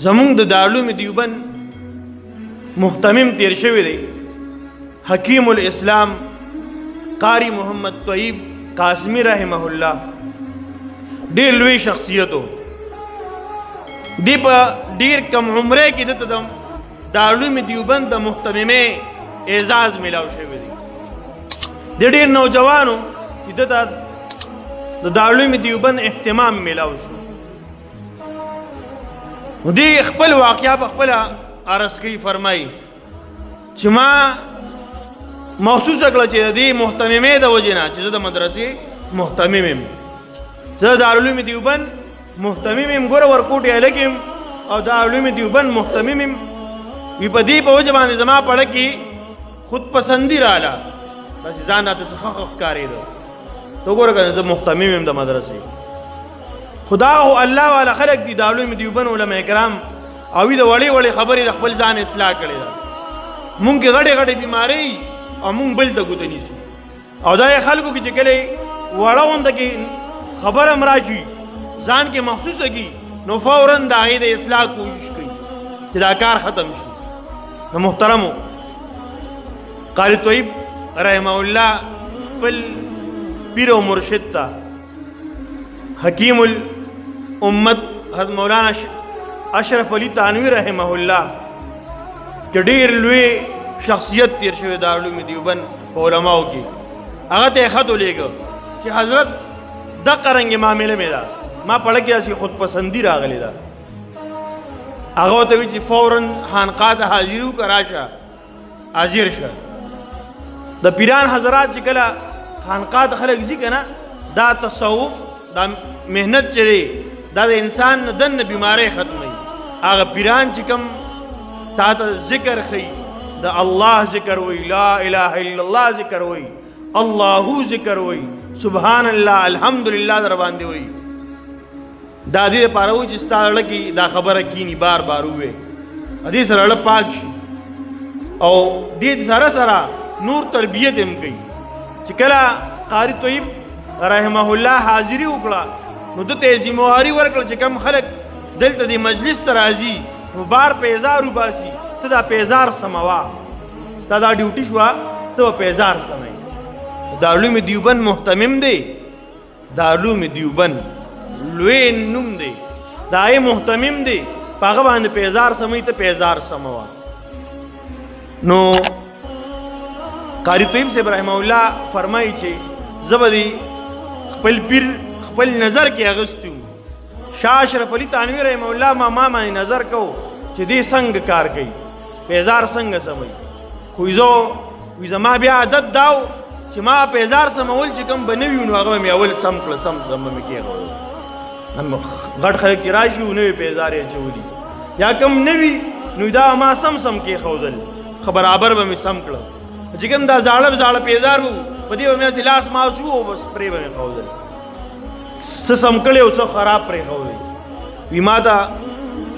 زمونږ د دارالعلوم دیوبند محتمم تیر شوی دی حکیم الاسلام قاری محمد طیب قاسمی رحمه الله. ډیر لوی شخصیت و. دی په ډیر کم عمره کې دته د دارالعلوم دیوبند د محتممه اعزاز ملاو شوی دی. د ډیر نوجوانو چې دته د دارالعلوم دیوبند اهتمام ملاو شو. نو دی خپل واقعیا په خپل عرض کوي، فرمایي چې ما محسوسه کړه چې د محتممې د وجې نه چې زه د مدرسې محتمم یم، زه دارالعلوم دیوبند محتمم یم، ګوره ورکوټ هلک یم او دارالعلوم دیوبند محتمم یم. وي په دې په وجه باندې زما پړه کې خود پسندي رااله، داسې ځان راته څه ښه ښکارېده. ته وګوره که زه محتمم یم د مدرسې. خدا خو الله والا خلک دي دارالعلوم دیوبند علما کرام، او د وړې وړې خبرې د خپل ځان اصلاح کړې ده. مونږ کې غټې غټې بیمارۍ او مونږ بل ته ګوته نیسو، او دا یې خلکو کې چې کله وړه غونده کې خبره هم راشي ځان کې محسوسه کي، نو فوراً د هغې د اصلاح کوشش کوي چې دا کار ختم شي. نو محترمو، قاری طیب رحمه الله خپل پیر او مرشد ته حکیم الامت حضرت مولانا اشرف علی تانوی رحمه الله چې ډېر لوی شخصیت تیر شوی دارالعلوم دیوبند په علماو کې، هغه ته یې خط ولیږه چې حضرت دقه رنګې معامله مې ده، ما پړه کې داسې خودپسندي راغلې ده. هغه ورته وایي چې فوراً خانقاه ته حاضري وکړه، راشه حاضر شه. د پیران حضرات چې کله خانقاه ته خلک ځي که نه، دا تصوف دا محنت چې دی دا د انسان نه دننه بیماری ختموي. هغه پیران چې کوم تا ته ذکر ښیي، د الله ذکر وی، لا اله الا الله ذکر وی، الله ذکر وی، سبحان الله الحمدلله در باندې وی، دا دې لپاره وایي چې ستا زړه کې دا خبره کینی بار بار ووایې، دې سره زړه پاک شي. او دې سره سره نور تربیت هم کوي چې کله قاری طیب رحمه الله حاضري وکړه نو دته یې ذمهواري ورکړه چې کوم خلک دلته دې مجلس ته راځي نو بار پیزار وباسي، ته دا پیزار سموه، ستا دا ډیوټي شوه، ته به پیزار سموي. دارالعلوم دیوبند محتمم دی، دارالعلوم دیوبند لوی نوم دی، دا یې محتمم دی، په هغه باندې پیزار سموي، ته پیزار سموه. نو قاری طیب صاحب رحمه الله فرمایي چې زه به دې خپل پیر خپل نظر کې اغستی وم. شاه اشرف علي تانوي رحمه الله ما باندې نظر کو چې دې څنګه کار کوي، پیزار څنګه سموي. خو وي زما بیا عادت دا و چې ما پیزار سمول چې کوم به نه وي نو هغه به مې اول سم کړه، سم به مې کېښود. غټ خلک چې راشي و نوې پیزار یې اچولي یا کوم نه وي نو دا ما سم کېښودل، ښه برابر به مې سم کړه. چې کوم دا زاړه پیزار و په دې به مې هسې لاس ماس و او بس پرې به مې ښودل، څه سم کړی او څه خراب پرېښودی. وي ما ته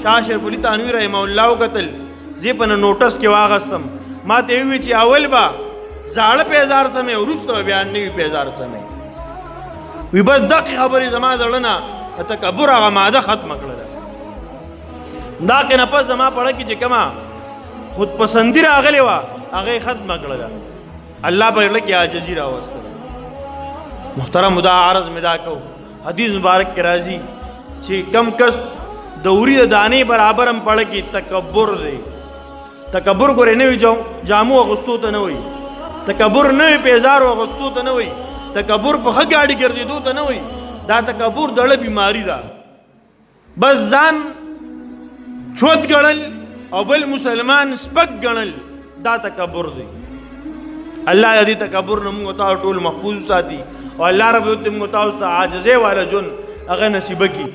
شاه اشرف علي تانوي رحمه الله وکتل، زه په نوټس کې واغستم، ما ته یې وویل چې اول به زاړه پیزار سمې وروسته به بیا نوي پیزار سمې. وي بس دقې خبرې زما زړه نه د تکبر هغه ماده ختمه کړله. دا کې نه پس زما پړه کې چې کومه خودپسندي راغلې وه هغه یې ختمه کړله. الله په زړه کې عاجزي راوستله. محترم دا عرض مې دا کو، حدیث مبارک کې راځي چې کم کس د وری د دانې برابر هم پړه کې تکبر دی. تکبر ګورې نوي جامو اغوستو ته نه وایي، تکبر نوي پیزارو اغوستو ته نه وایي، تکبر په ښه ګاډي ګرځېدو ته نه وایي. دا تکبر دړه بیماری ده. بس ځان چوت ګڼل او بل مسلمان سپک ګڼل دا تکبر دی. الله دې تکبر نه موږ ته ټول محفوظ ساتي او الله رب دې موږ ته عاجزۍ والا جون هغه نصیب کړي.